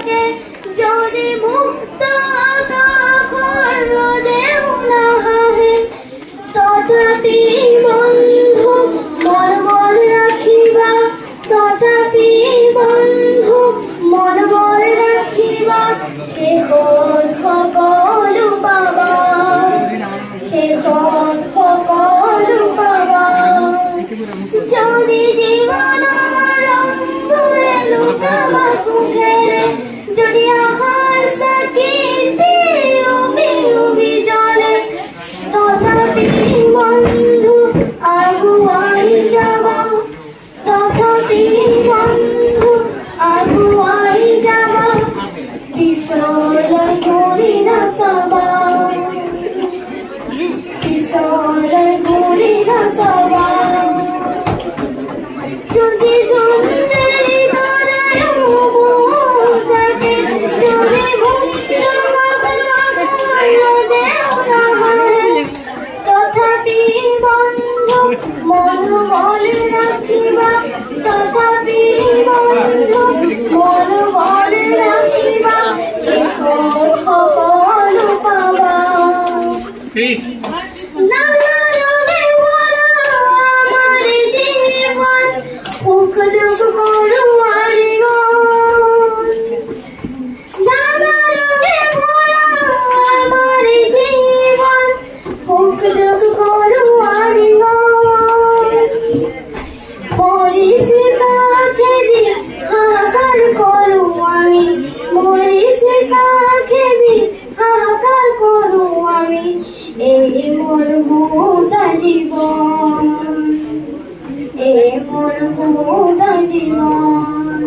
থাকে যদি মুক্ত দেহ না হাহে তথাপি বন্ধু মন বল রাখিবা তথাপি বন্ধু মন বল রাখিবা শেষত সকলো পাবা শেষত সকলো পাবা যদি জীবন রঙে লুকাবা কুঠেরে যদি আহার সাকিতে উবি উবি জলে তথাপি বন্ধু আগুয়াই যাবা তথাপি বন্ধু আগুয়াই যাবা বিসলয় করি না সবা বিসলয় করি না সবা যদি জঞ্জালি ধরায় থাকে যদি মুক্ত দেহ না হারে তথাপি বন্ধু মন বল রাখিবা তথাপি বন্ধু মন বল রাখিবা সকল পাবা নানা রোগে ভরা আমার জীবন সুখ দুঃখ করুয়ারি নানা রোগে ভরা আমার জীবন সুখ দুঃখ করুয়ারি মরিস কাকে দি হাহাকার করু আমি মরিস কাকে দি হাহাকার করু আমি এই মোর মুদা জীবন এই মোর মুদা জীবন